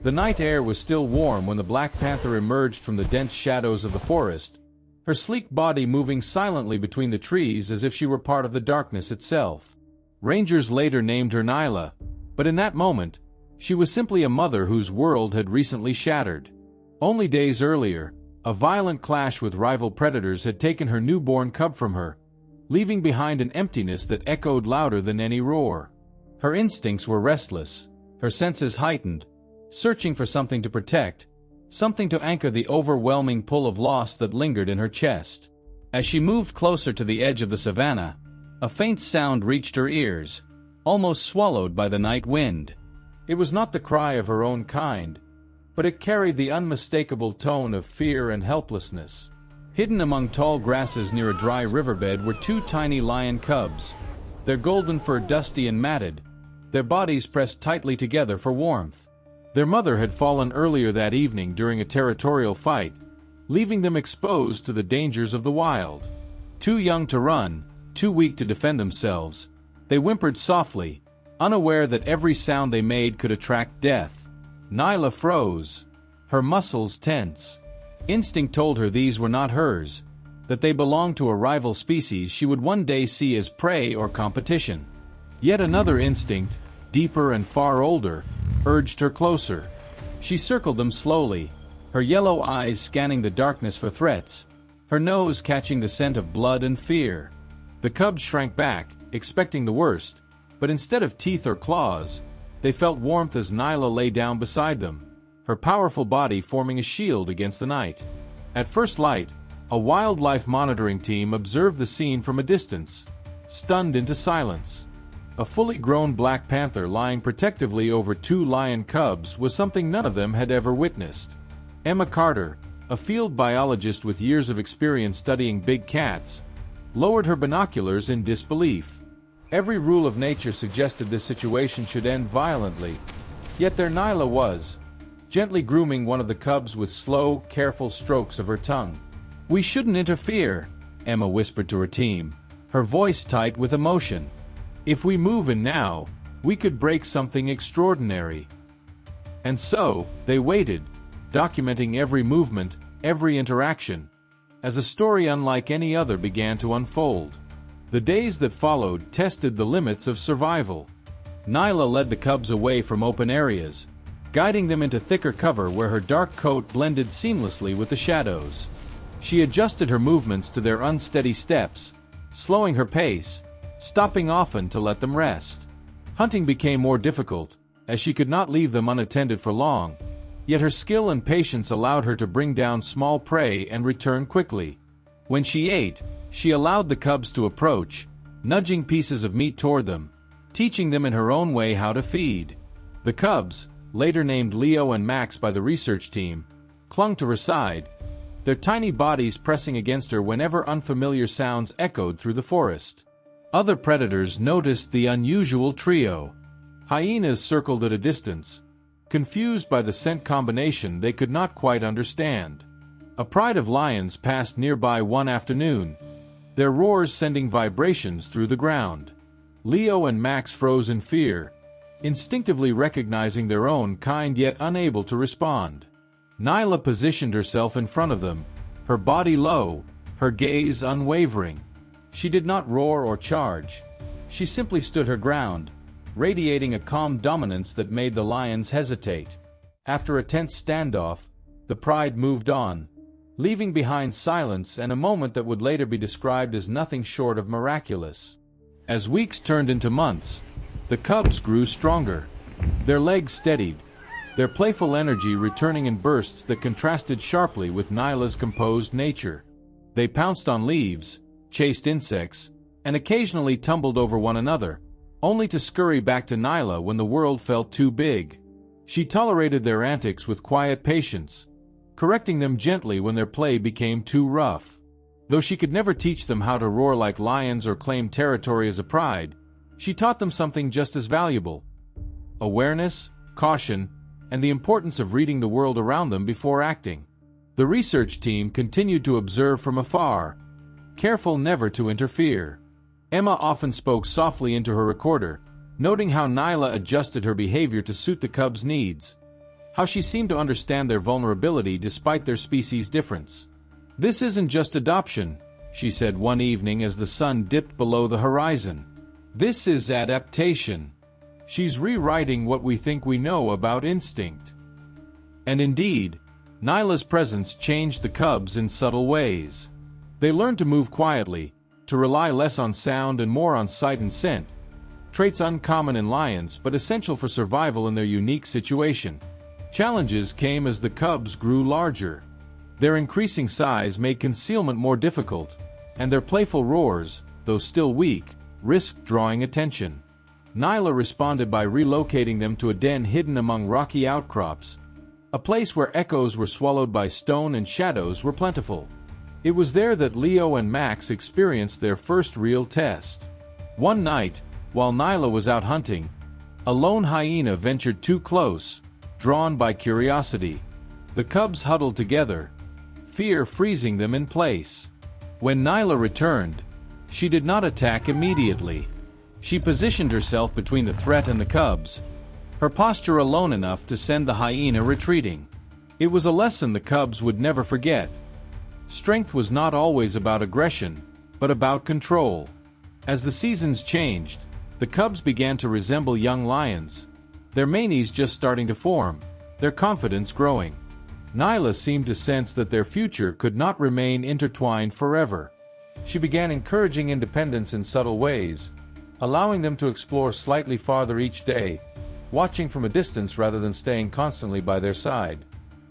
The night air was still warm when the Black Panther emerged from the dense shadows of the forest, her sleek body moving silently between the trees as if she were part of the darkness itself. Rangers later named her Nyla, but in that moment, she was simply a mother whose world had recently shattered. Only days earlier, a violent clash with rival predators had taken her newborn cub from her, leaving behind an emptiness that echoed louder than any roar. Her instincts were restless, her senses heightened, searching for something to protect, something to anchor the overwhelming pull of loss that lingered in her chest. As she moved closer to the edge of the savannah, a faint sound reached her ears, almost swallowed by the night wind. It was not the cry of her own kind, but it carried the unmistakable tone of fear and helplessness. Hidden among tall grasses near a dry riverbed were two tiny lion cubs, their golden fur dusty and matted, their bodies pressed tightly together for warmth. Their mother had fallen earlier that evening during a territorial fight, leaving them exposed to the dangers of the wild. Too young to run, too weak to defend themselves, they whimpered softly, unaware that every sound they made could attract death. Nyla froze, her muscles tense. Instinct told her these were not hers, that they belonged to a rival species she would one day see as prey or competition. Yet another instinct, deeper and far older, urged her closer. She circled them slowly, her yellow eyes scanning the darkness for threats, her nose catching the scent of blood and fear. The cubs shrank back, expecting the worst, but instead of teeth or claws, they felt warmth as Nyla lay down beside them, her powerful body forming a shield against the night. At first light, a wildlife monitoring team observed the scene from a distance, stunned into silence. A fully grown black panther lying protectively over two lion cubs was something none of them had ever witnessed. Emma Carter, a field biologist with years of experience studying big cats, lowered her binoculars in disbelief. Every rule of nature suggested this situation should end violently, yet there Nyla was, gently grooming one of the cubs with slow, careful strokes of her tongue. "We shouldn't interfere," Emma whispered to her team, her voice tight with emotion. "If we move in now, we could break something extraordinary." And so, they waited, documenting every movement, every interaction, as a story unlike any other began to unfold. The days that followed tested the limits of survival. Nyla led the cubs away from open areas, guiding them into thicker cover where her dark coat blended seamlessly with the shadows. She adjusted her movements to their unsteady steps, slowing her pace, stopping often to let them rest. Hunting became more difficult, as she could not leave them unattended for long, yet her skill and patience allowed her to bring down small prey and return quickly. When she ate, she allowed the cubs to approach, nudging pieces of meat toward them, teaching them in her own way how to feed. The cubs, later named Leo and Max by the research team, clung to her side, their tiny bodies pressing against her whenever unfamiliar sounds echoed through the forest. Other predators noticed the unusual trio. Hyenas circled at a distance, confused by the scent combination they could not quite understand. A pride of lions passed nearby one afternoon, their roars sending vibrations through the ground. Leo and Max froze in fear, instinctively recognizing their own kind yet unable to respond. Nyla positioned herself in front of them, her body low, her gaze unwavering. She did not roar or charge. She simply stood her ground, radiating a calm dominance that made the lions hesitate. After a tense standoff, the pride moved on, leaving behind silence and a moment that would later be described as nothing short of miraculous. As weeks turned into months, the cubs grew stronger. Their legs steadied, their playful energy returning in bursts that contrasted sharply with Nyla's composed nature. They pounced on leaves, chased insects, and occasionally tumbled over one another, only to scurry back to Nyla when the world felt too big. She tolerated their antics with quiet patience, correcting them gently when their play became too rough. Though she could never teach them how to roar like lions or claim territory as a pride, she taught them something just as valuable: awareness, caution, and the importance of reading the world around them before acting. The research team continued to observe from afar, careful never to interfere. Emma often spoke softly into her recorder, noting how Nyla adjusted her behavior to suit the cubs' needs. how she seemed to understand their vulnerability despite their species difference. "This isn't just adoption," she said one evening as the sun dipped below the horizon. "This is adaptation. She's rewriting what we think we know about instinct." And indeed, Nyla's presence changed the cubs in subtle ways. They learned to move quietly, to rely less on sound and more on sight and scent, traits uncommon in lions but essential for survival in their unique situation. Challenges came as the cubs grew larger. Their increasing size made concealment more difficult, and their playful roars, though still weak, risked drawing attention. Nyla responded by relocating them to a den hidden among rocky outcrops, a place where echoes were swallowed by stone and shadows were plentiful. It was there that Leo and Max experienced their first real test. One night, while Nyla was out hunting, a lone hyena ventured too close, drawn by curiosity. The cubs huddled together, fear freezing them in place. When Nyla returned, she did not attack immediately. She positioned herself between the threat and the cubs, her posture alone enough to send the hyena retreating. It was a lesson the cubs would never forget. Strength was not always about aggression, but about control. As the seasons changed, the cubs began to resemble young lions, their manes just starting to form, their confidence growing. Nyla seemed to sense that their future could not remain intertwined forever. She began encouraging independence in subtle ways, allowing them to explore slightly farther each day, watching from a distance rather than staying constantly by their side.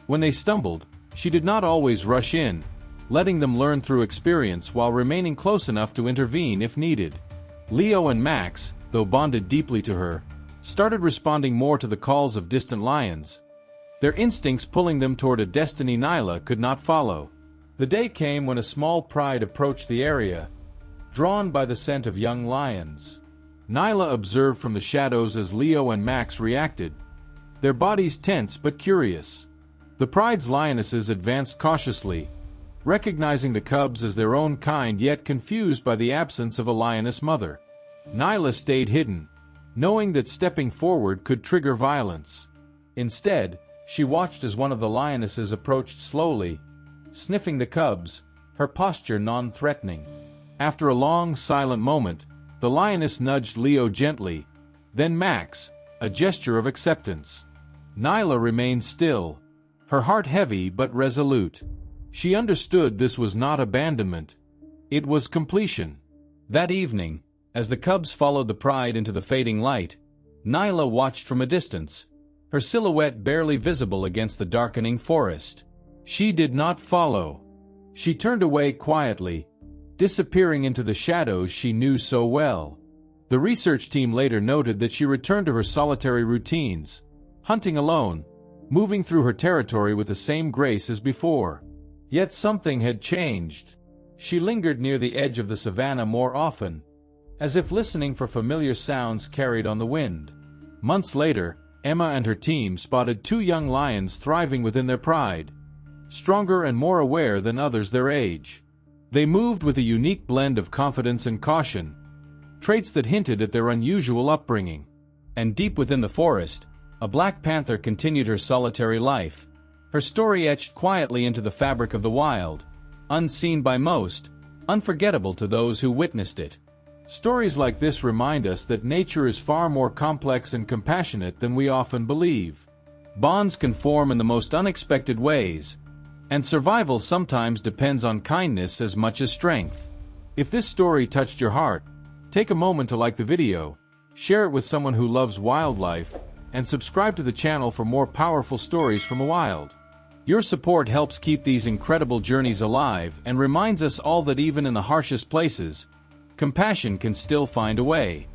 When they stumbled, she did not always rush in, letting them learn through experience while remaining close enough to intervene if needed. Leo and Max, though bonded deeply to her, started responding more to the calls of distant lions, their instincts pulling them toward a destiny Nyla could not follow. The day came when a small pride approached the area, drawn by the scent of young lions. Nyla observed from the shadows as Leo and Max reacted, their bodies tense but curious. The pride's lionesses advanced cautiously, recognizing the cubs as their own kind yet confused by the absence of a lioness mother. Nyla stayed hidden, knowing that stepping forward could trigger violence. Instead, she watched as one of the lionesses approached slowly, sniffing the cubs, her posture non-threatening. After a long, silent moment, the lioness nudged Leo gently, then Max, a gesture of acceptance. Nyla remained still, her heart heavy but resolute. She understood this was not abandonment. It was completion. That evening, as the cubs followed the pride into the fading light, Nyla watched from a distance, her silhouette barely visible against the darkening forest. She did not follow. She turned away quietly, disappearing into the shadows she knew so well. The research team later noted that she returned to her solitary routines, hunting alone, moving through her territory with the same grace as before. Yet something had changed. She lingered near the edge of the savanna more often, as if listening for familiar sounds carried on the wind. Months later, Emma and her team spotted two young lions thriving within their pride, stronger and more aware than others their age. They moved with a unique blend of confidence and caution, traits that hinted at their unusual upbringing. And deep within the forest, a black panther continued her solitary life, her story etched quietly into the fabric of the wild, unseen by most, unforgettable to those who witnessed it. Stories like this remind us that nature is far more complex and compassionate than we often believe. Bonds can form in the most unexpected ways, and survival sometimes depends on kindness as much as strength. If this story touched your heart, take a moment to like the video, share it with someone who loves wildlife, and subscribe to the channel for more powerful stories from the wild. Your support helps keep these incredible journeys alive and reminds us all that even in the harshest places, compassion can still find a way.